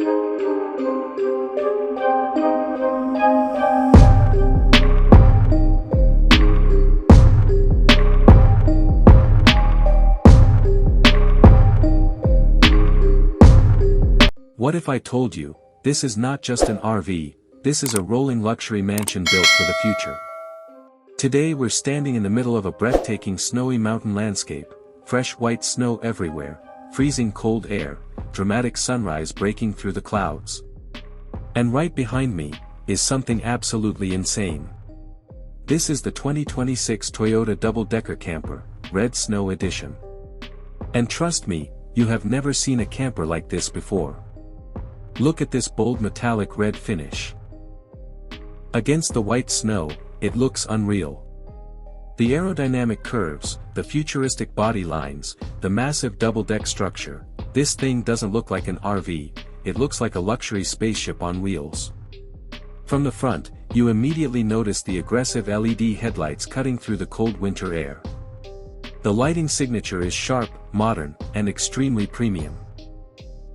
What if I told you, this is not just an RV, this is a rolling luxury mansion built for the future. Today we're standing in the middle of a breathtaking snowy mountain landscape, fresh white snow everywhere, freezing cold air, dramatic sunrise breaking through the clouds. And right behind me, is something absolutely insane. This is the 2026 Toyota double-decker camper, Red Snow Edition. And trust me, you have never seen a camper like this before. Look at this bold metallic red finish. Against the white snow, it looks unreal. The aerodynamic curves, the futuristic body lines, the massive double-deck structure, this thing doesn't look like an RV, it looks like a luxury spaceship on wheels. From the front, you immediately notice the aggressive LED headlights cutting through the cold winter air. The lighting signature is sharp, modern, and extremely premium.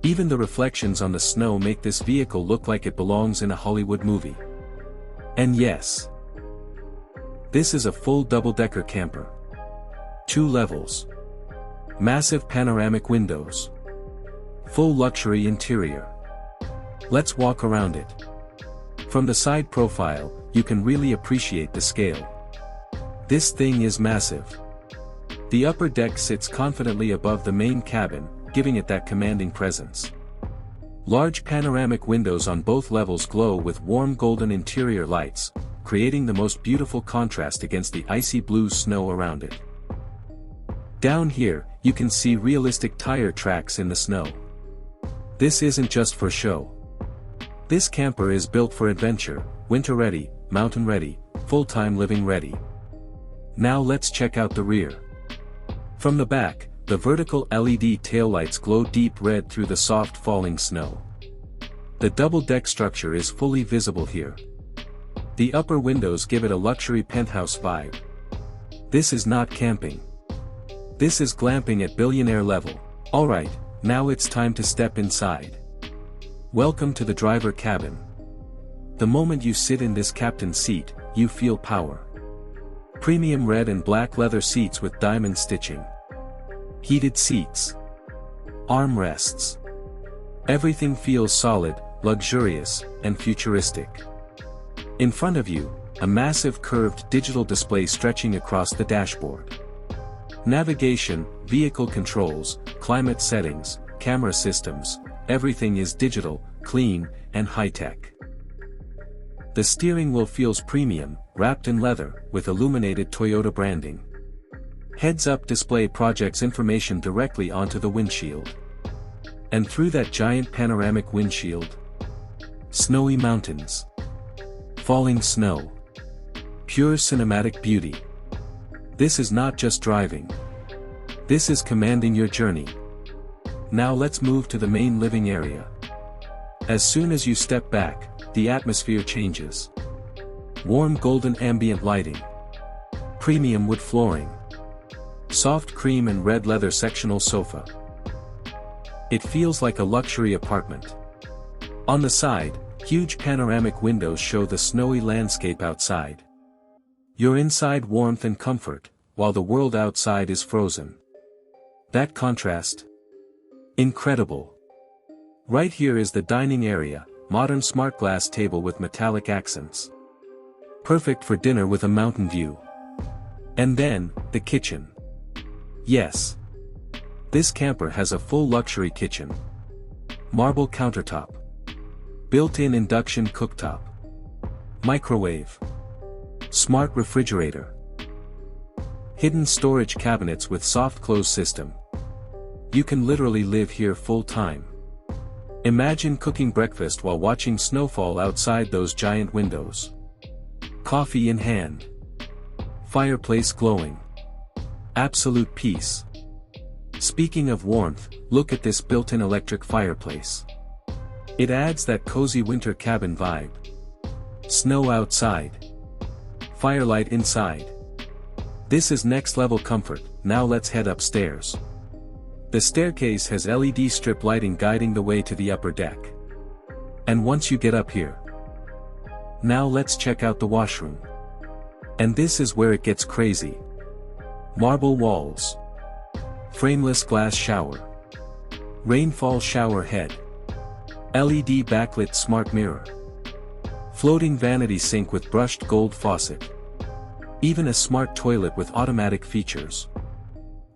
Even the reflections on the snow make this vehicle look like it belongs in a Hollywood movie. And yes, this is a full double-decker camper. 2 levels. Massive panoramic windows. Full luxury interior. Let's walk around it. From the side profile, you can really appreciate the scale. This thing is massive. The upper deck sits confidently above the main cabin, giving it that commanding presence. Large panoramic windows on both levels glow with warm golden interior lights, creating the most beautiful contrast against the icy blue snow around it. Down here, you can see realistic tire tracks in the snow. This isn't just for show. This camper is built for adventure, winter ready, mountain ready, full-time living ready. Now let's check out the rear. From the back, the vertical LED taillights glow deep red through the soft falling snow. The double-deck structure is fully visible here. The upper windows give it a luxury penthouse vibe. This is not camping. This is glamping at billionaire level. Alright, now it's time to step inside. Welcome to the driver cabin. The moment you sit in this captain's seat, you feel power. Premium red and black leather seats with diamond stitching. Heated seats. Armrests. Everything feels solid, luxurious, and futuristic. In front of you, a massive curved digital display stretching across the dashboard. Navigation, vehicle controls, climate settings, camera systems, everything is digital, clean, and high-tech. The steering wheel feels premium, wrapped in leather, with illuminated Toyota branding. Heads-up display projects information directly onto the windshield. And through that giant panoramic windshield, snowy mountains. Falling snow. Pure cinematic beauty. This is not just driving. This is commanding your journey. Now let's move to the main living area. As soon as you step back, the atmosphere changes. Warm golden ambient lighting. Premium wood flooring. Soft cream and red leather sectional sofa. It feels like a luxury apartment. On the side, huge panoramic windows show the snowy landscape outside. You're inside warmth and comfort, while the world outside is frozen. That contrast? Incredible. Right here is the dining area, modern smart glass table with metallic accents. Perfect for dinner with a mountain view. And then, the kitchen. Yes. This camper has a full luxury kitchen. Marble countertop. Built-in induction cooktop. Microwave. Smart refrigerator. Hidden storage cabinets with soft close system. You can literally live here full-time. Imagine cooking breakfast while watching snowfall outside those giant windows. Coffee in hand. Fireplace glowing. Absolute peace. Speaking of warmth, look at this built-in electric fireplace. It adds that cozy winter cabin vibe. Snow outside. Firelight inside. This is next-level comfort. Now let's head upstairs. The staircase has LED strip lighting guiding the way to the upper deck. And once you get up here, now let's check out the washroom. And this is where it gets crazy. Marble walls. Frameless glass shower. Rainfall shower head. LED backlit smart mirror. Floating vanity sink with brushed gold faucet. Even a smart toilet with automatic features.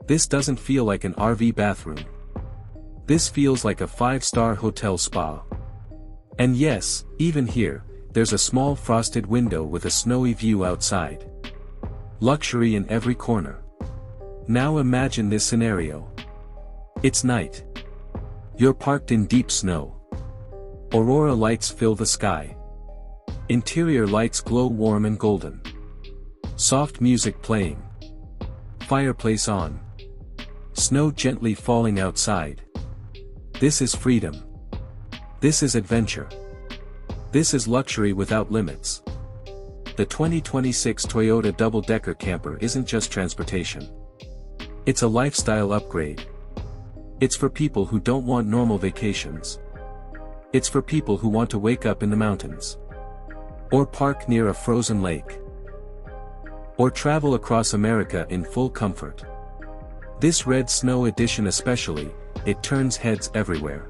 This doesn't feel like an RV bathroom. This feels like a 5-star hotel spa. And yes, even here, there's a small frosted window with a snowy view outside. Luxury in every corner. Now imagine this scenario. It's night. You're parked in deep snow. Aurora lights fill the sky. Interior lights glow warm and golden. Soft music playing. Fireplace on. Snow gently falling outside. This is freedom. This is adventure. This is luxury without limits. The 2026 Toyota double-decker camper isn't just transportation. It's a lifestyle upgrade. It's for people who don't want normal vacations. It's for people who want to wake up in the mountains. Or park near a frozen lake. Or travel across America in full comfort. This red snow edition especially, it turns heads everywhere.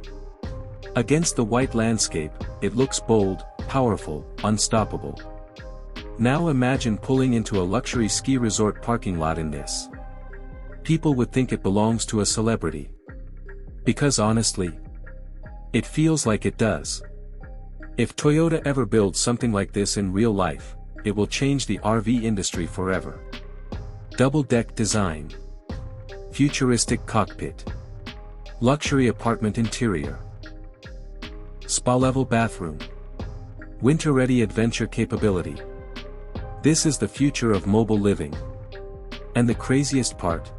Against the white landscape, it looks bold, powerful, unstoppable. Now imagine pulling into a luxury ski resort parking lot in this. People would think it belongs to a celebrity. Because honestly, it feels like it does. If Toyota ever builds something like this in real life, it will change the RV industry forever. Double-deck design. Futuristic cockpit. Luxury apartment interior. Spa-level bathroom. Winter-ready adventure capability. This is the future of mobile living. And the craziest part?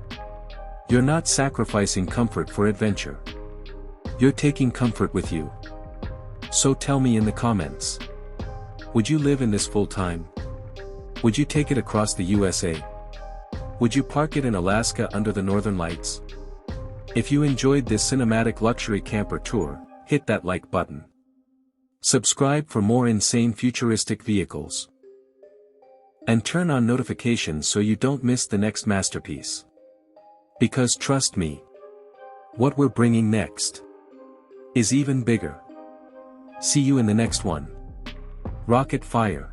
You're not sacrificing comfort for adventure. You're taking comfort with you. So tell me in the comments. Would you live in this full-time? Would you take it across the USA? Would you park it in Alaska under the northern lights? If you enjoyed this cinematic luxury camper tour, hit that like button. Subscribe for more insane futuristic vehicles. And turn on notifications so you don't miss the next masterpiece. Because trust me, what we're bringing next is even bigger. See you in the next one. Rocket fire.